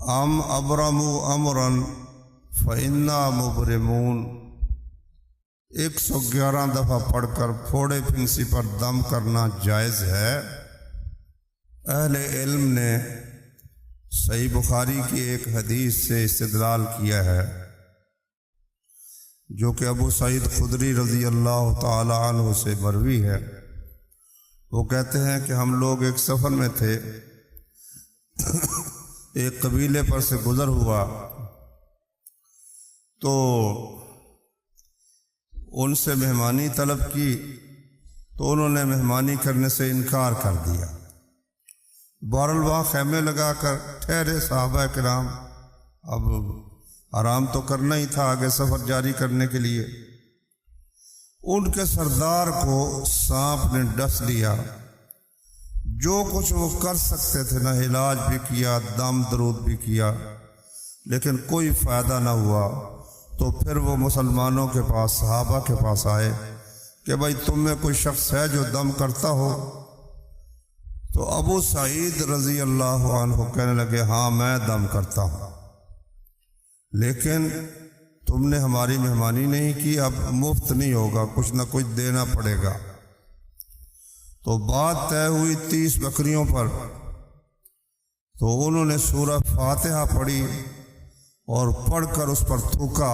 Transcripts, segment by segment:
ام ابرموا امرا فإنا مبرمون 111 دفعہ پڑھ کر پھوڑے پھنسی پر دم کرنا جائز ہے۔ اہل علم نے صحیح بخاری کی ایک حدیث سے استدلال کیا ہے جو کہ ابو سعید خدری رضی اللہ تعالی عنہ سے مروی ہے۔ وہ کہتے ہیں کہ ہم لوگ ایک سفر میں تھے، ایک قبیلے پر سے گزر ہوا تو ان سے مہمانی طلب کی تو انہوں نے مہمانی کرنے سے انکار کر دیا۔ بہرحال وہاں خیمے لگا کر ٹھہرے صحابہ کرام، اب آرام تو کرنا ہی تھا آگے سفر جاری کرنے کے لیے۔ ان کے سردار کو سانپ نے ڈس لیا، جو کچھ وہ کر سکتے تھے نہ علاج بھی کیا، دم درود بھی کیا، لیکن کوئی فائدہ نہ ہوا۔ تو پھر وہ مسلمانوں کے پاس، صحابہ کے پاس آئے کہ بھائی تم میں کوئی شخص ہے جو دم کرتا ہو؟ تو ابو سعید رضی اللہ عنہ کہنے لگے ہاں میں دم کرتا ہوں، لیکن تم نے ہماری مہمانی نہیں کی، اب مفت نہیں ہوگا، کچھ نہ کچھ دینا پڑے گا۔ تو بات طے ہوئی 30 بکریوں پر۔ تو انہوں نے سورہ فاتحہ پڑھی اور پڑھ کر اس پر تھوکا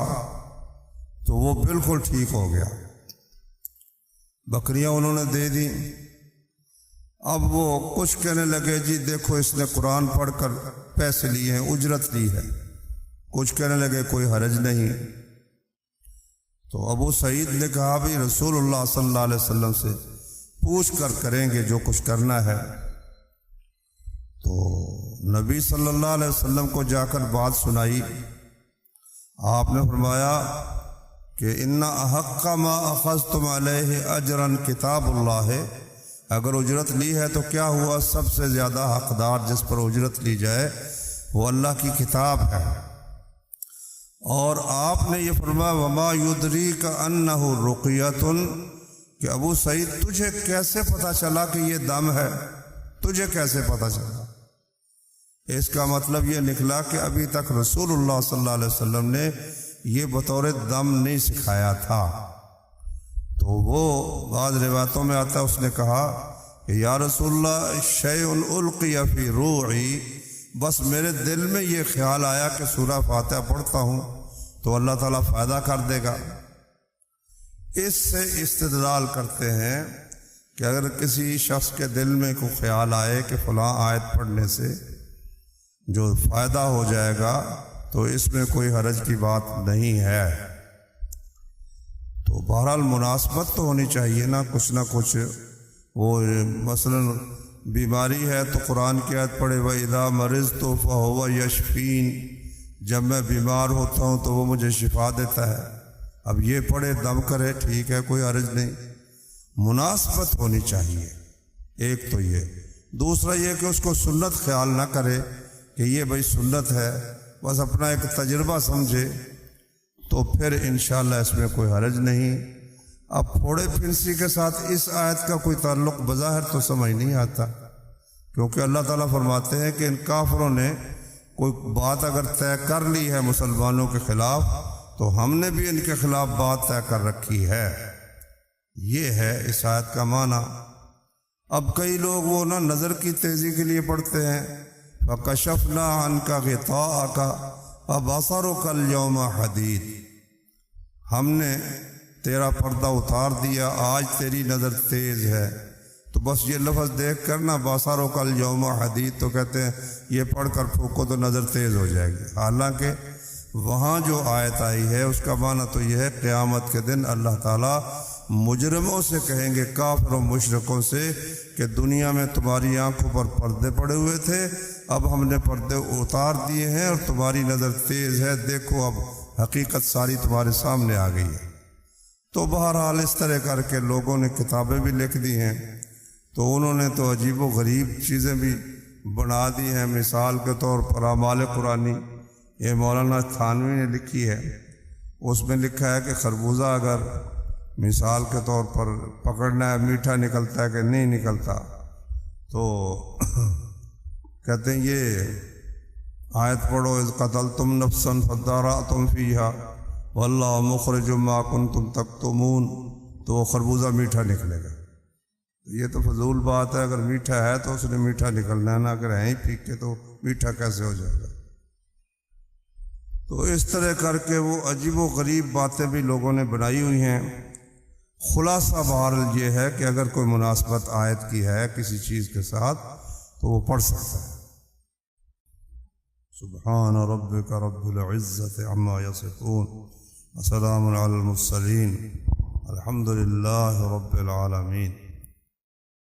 تو وہ بالکل ٹھیک ہو گیا، بکریاں انہوں نے دے دی۔ اب وہ کچھ کہنے لگے جی دیکھو اس نے قرآن پڑھ کر پیسے لیے ہیں، اجرت لی ہے، کچھ کہنے لگے کوئی حرج نہیں۔ تو ابو سعید نے کہا بھی رسول اللہ صلی اللہ علیہ وسلم سے پوچھ کر کریں گے جو کچھ کرنا ہے۔ تو نبی صلی اللہ علیہ وسلم کو جا کر بات سنائی۔ آپ نے فرمایا کہ ان احق ما اخذتم علیہ اجرا کتاب اللہ ہے، اگر اجرت لی ہے تو کیا ہوا، سب سے زیادہ حقدار جس پر اجرت لی جائے وہ اللہ کی کتاب ہے۔ اور آپ نے یہ فرمایا وما یدریک انہ رقیۃ، کہ ابو سعید تجھے کیسے پتہ چلا کہ یہ دم ہے، تجھے کیسے پتہ چلا؟ اس کا مطلب یہ نکلا کہ ابھی تک رسول اللہ صلی اللہ علیہ وسلم نے یہ بطور دم نہیں سکھایا تھا۔ تو وہ بعض روایتوں میں آتا ہے اس نے کہا کہ یا رسول اللہ شیء القی فی روعی، بس میرے دل میں یہ خیال آیا کہ سورہ فاتحہ پڑھتا ہوں تو اللہ تعالیٰ فائدہ کر دے گا۔ اس سے استدلال کرتے ہیں کہ اگر کسی شخص کے دل میں کوئی خیال آئے کہ فلاں آیت پڑھنے سے جو فائدہ ہو جائے گا تو اس میں کوئی حرج کی بات نہیں ہے۔ تو بہرحال مناسبت تو ہونی چاہیے نا، کچھ نہ کچھ۔ وہ مثلا بیماری ہے تو قرآن کی آیت پڑھے وَإِذَا مَرِضْتُ فَهُوَ يَشْفِينِ، جب میں بیمار ہوتا ہوں تو وہ مجھے شفا دیتا ہے۔ اب یہ پڑھے دم کرے ٹھیک ہے، کوئی حرج نہیں، مناسبت ہونی چاہیے۔ ایک تو یہ، دوسرا یہ کہ اس کو سنت خیال نہ کرے کہ یہ بھائی سنت ہے، بس اپنا ایک تجربہ سمجھے تو پھر انشاءاللہ اس میں کوئی حرج نہیں۔ اب پھوڑے پھنسی کے ساتھ اس آیت کا کوئی تعلق بظاہر تو سمجھ نہیں آتا، کیونکہ اللہ تعالیٰ فرماتے ہیں کہ ان کافروں نے کوئی بات اگر طے کر لی ہے مسلمانوں کے خلاف تو ہم نے بھی ان کے خلاف بات طے کر رکھی ہے۔ یہ ہے اس آیت کا معنی۔ اب کئی لوگ وہ نا نظر کی تیزی کے لیے پڑھتے ہیں فَكَشَفْنَا عَنْكَ غِطَاءَكَ فَبَصَرُكَ الْيَوْمَ حَدِيدٌ، ہم نے تیرا پردہ اتار دیا، آج تیری نظر تیز ہے۔ تو بس یہ لفظ دیکھ کر نا بَصَرُكَ الْيَوْمَ حَدِيدٌ تو کہتے ہیں یہ پڑھ کر پھونکو تو نظر تیز ہو جائے گی، حالانکہ وہاں جو آیت آئی ہے اس کا معنی تو یہ ہے قیامت کے دن اللہ تعالیٰ مجرموں سے کہیں گے، کافر و مشرکوں سے، کہ دنیا میں تمہاری آنکھوں پر پردے پڑے ہوئے تھے، اب ہم نے پردے اتار دیے ہیں اور تمہاری نظر تیز ہے، دیکھو اب حقیقت ساری تمہارے سامنے آ گئی ہے۔ تو بہرحال اس طرح کر کے لوگوں نے کتابیں بھی لکھ دی ہیں، تو انہوں نے تو عجیب و غریب چیزیں بھی بنا دی ہیں۔ مثال کے طور پر اعمال قرآنی، یہ مولانا تھانوی نے لکھی ہے، اس میں لکھا ہے کہ خربوزہ اگر مثال کے طور پر پکڑنا ہے میٹھا نکلتا ہے کہ نہیں نکلتا، تو کہتے ہیں یہ آیت پڑھو اذ قتلتم نفسا فادارأتم فیہا واللہ مخرج ما کنتم تکتمون، تو وہ خربوزہ میٹھا نکلے گا۔ یہ تو فضول بات ہے، اگر میٹھا ہے تو اس نے میٹھا نکلنا ہے نا، اگر ہے ہی پھیکے تو میٹھا کیسے ہو جائے گا؟ تو اس طرح کر کے وہ عجیب و غریب باتیں بھی لوگوں نے بنائی ہوئی ہیں۔ خلاصہ بہرحال یہ ہے کہ اگر کوئی مناسبت آیت کی ہے کسی چیز کے ساتھ تو وہ پڑھ سکتا ہے۔ سبحان ربک رب العزت عما یصفون وسلام علی المرسلین الحمد للہ رب العالمین۔